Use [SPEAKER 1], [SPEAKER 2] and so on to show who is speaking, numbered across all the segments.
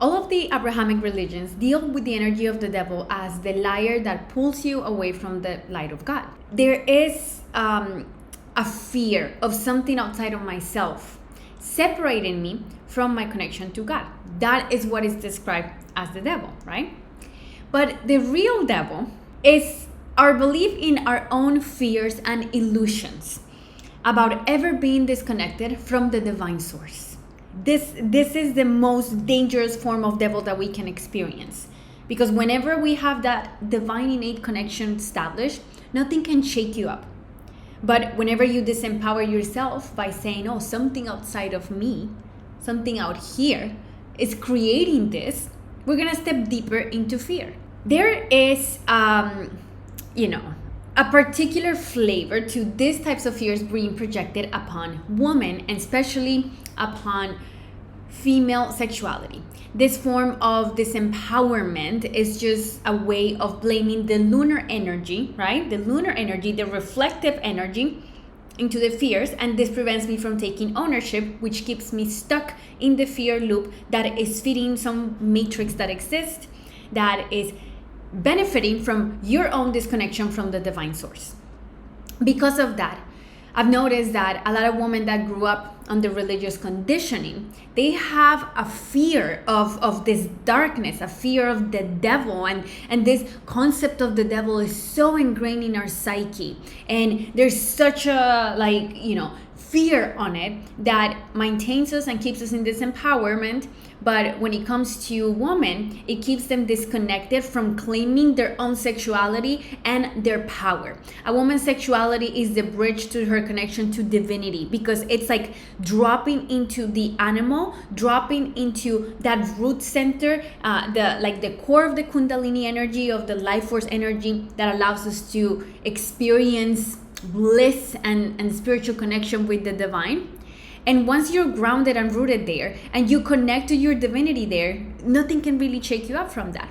[SPEAKER 1] All of the Abrahamic religions deal with the energy of the devil as the liar that pulls you away from the light of God. There is a fear of something outside of myself separating me from my connection to God. That is what is described as the devil, right? But the real devil is our belief in our own fears and illusions about ever being disconnected from the divine source. This is the most dangerous form of devil that we can experience, because whenever we have that divine innate connection established, nothing can shake you up. But whenever you disempower yourself by saying, oh, something outside of me, something out here is creating this, we're gonna step deeper into fear. There is a particular flavor to these types of fears being projected upon women, and especially upon female sexuality. This form of disempowerment is just a way of blaming the lunar energy, right? The lunar energy, the reflective energy, into the fears, and this prevents me from taking ownership, which keeps me stuck in the fear loop that is feeding some matrix that exists, that is benefiting from your own disconnection from the divine source. Because of that, I've noticed that a lot of women that grew up under religious conditioning, they have a fear of this darkness, a fear of the devil, and this concept of the devil is so ingrained in our psyche, and there's such a fear on it that maintains us and keeps us in this empowerment. But when it comes to women, it keeps them disconnected from claiming their own sexuality and their power. A woman's sexuality is the bridge to her connection to divinity, because it's like dropping into the animal, dropping into that root center, the core of the Kundalini energy, of the life force energy that allows us to experience bliss and spiritual connection with the divine. And once you're grounded and rooted there, and you connect to your divinity there, nothing can really shake you up from that.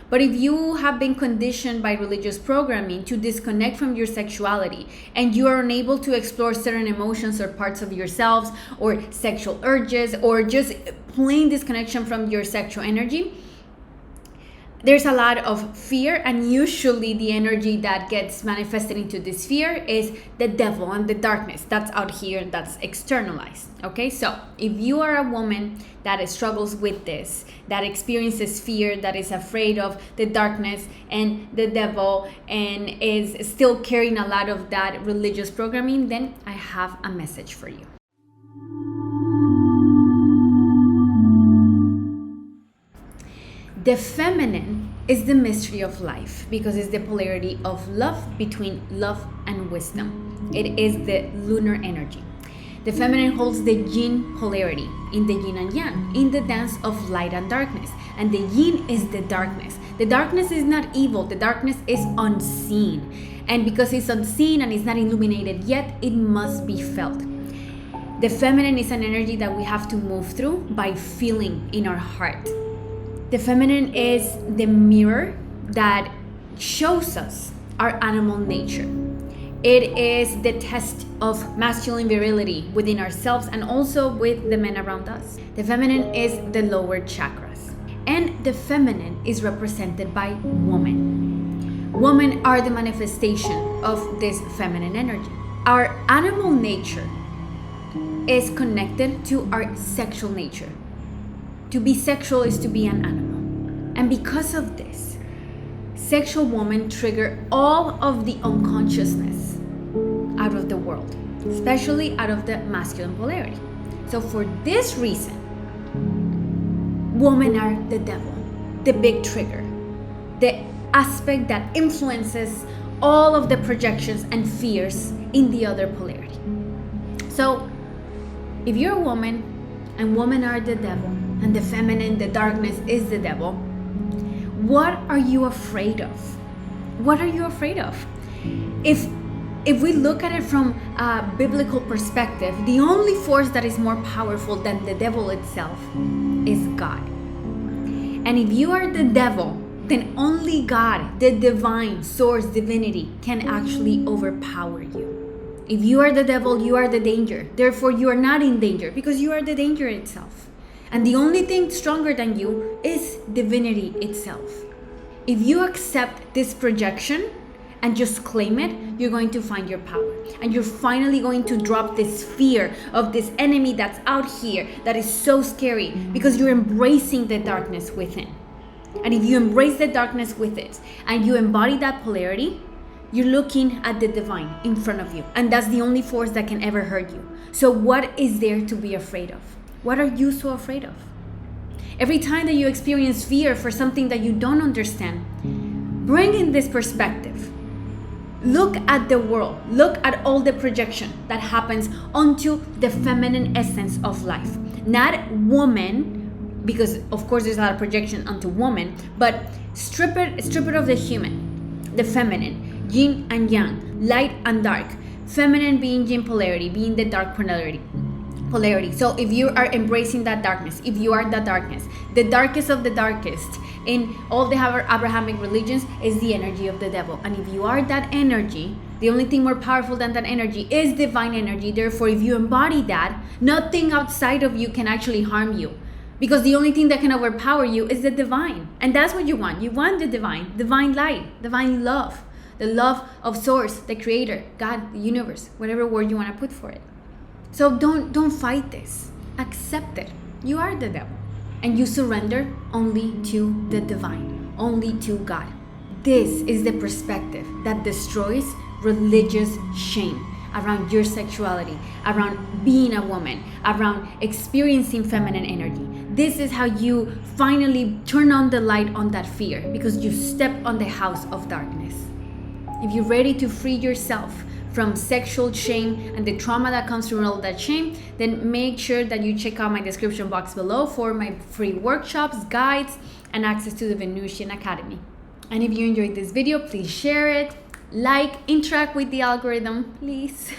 [SPEAKER 1] But if you have been conditioned by religious programming to disconnect from your sexuality, and you are unable to explore certain emotions or parts of yourselves, or sexual urges, or just plain disconnection from your sexual energy, there's a lot of fear, and usually the energy that gets manifested into this fear is the devil and the darkness that's out here, that's externalized. Okay, so if you are a woman that struggles with this, that experiences fear, that is afraid of the darkness and the devil, and is still carrying a lot of that religious programming, then I have a message for you. The feminine is the mystery of life, because it's the polarity of love, between love and wisdom. It is the lunar energy. The feminine holds the yin polarity in the yin and yang, in the dance of light and darkness. And the yin is the darkness. The darkness is not evil. The darkness is unseen. And because it's unseen and it's not illuminated yet, it must be felt. The feminine is an energy that we have to move through by feeling in our heart. The feminine is the mirror that shows us our animal nature. It is the test of masculine virility within ourselves and also with the men around us. The feminine is the lower chakras. And the feminine is represented by women. Women are the manifestation of this feminine energy. Our animal nature is connected to our sexual nature. To be sexual is to be an animal. And because of this, sexual women trigger all of the unconsciousness out of the world, especially out of the masculine polarity. So for this reason, women are the devil, the big trigger, the aspect that influences all of the projections and fears in the other polarity. So if you're a woman and women are the devil, and the feminine, the darkness, is the devil, what are you afraid of? What are you afraid of? If we look at it from a biblical perspective, the only force that is more powerful than the devil itself is God. And if you are the devil, then only God, the divine source, divinity, can actually overpower you. If you are the devil, you are the danger. Therefore, you are not in danger, because you are the danger itself. And the only thing stronger than you is divinity itself. If you accept this projection and just claim it, you're going to find your power. And you're finally going to drop this fear of this enemy that's out here that is so scary, because you're embracing the darkness within. And if you embrace the darkness with it and you embody that polarity, you're looking at the divine in front of you. And that's the only force that can ever hurt you. So what is there to be afraid of? What are you so afraid of? Every time that you experience fear for something that you don't understand, bring in this perspective. Look at the world. Look at all the projection that happens onto the feminine essence of life. Not woman, because of course there's a lot of projection onto woman, but strip it of the human, the feminine, yin and yang, light and dark. Feminine being yin polarity, being the dark polarity. So if you are embracing that darkness, if you are that darkness, the darkest of the darkest in all the Abrahamic religions is the energy of the devil. And if you are that energy, the only thing more powerful than that energy is divine energy. Therefore, if you embody that, nothing outside of you can actually harm you, because the only thing that can overpower you is the divine. And that's what you want. You want the divine light, divine love, the love of source, the creator, God, the universe, whatever word you want to put for it. So don't fight this. Accept it. You are the devil. And you surrender only to the divine, only to God. This is the perspective that destroys religious shame around your sexuality, around being a woman, around experiencing feminine energy. This is how you finally turn on the light on that fear, because you step on the house of darkness. If you're ready to free yourself from sexual shame and the trauma that comes from all that shame, then make sure that you check out my description box below for my free workshops, guides, and access to the Venusian Academy. And if you enjoyed this video, please share it, like, interact with the algorithm, please,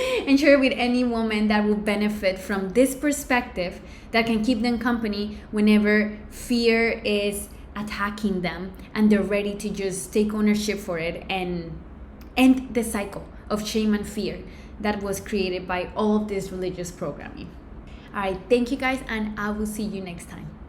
[SPEAKER 1] and share it with any woman that will benefit from this perspective that can keep them company whenever fear is attacking them and they're ready to just take ownership for it and end the cycle of shame and fear that was created by all of this religious programming. All right, thank you guys, and I will see you next time.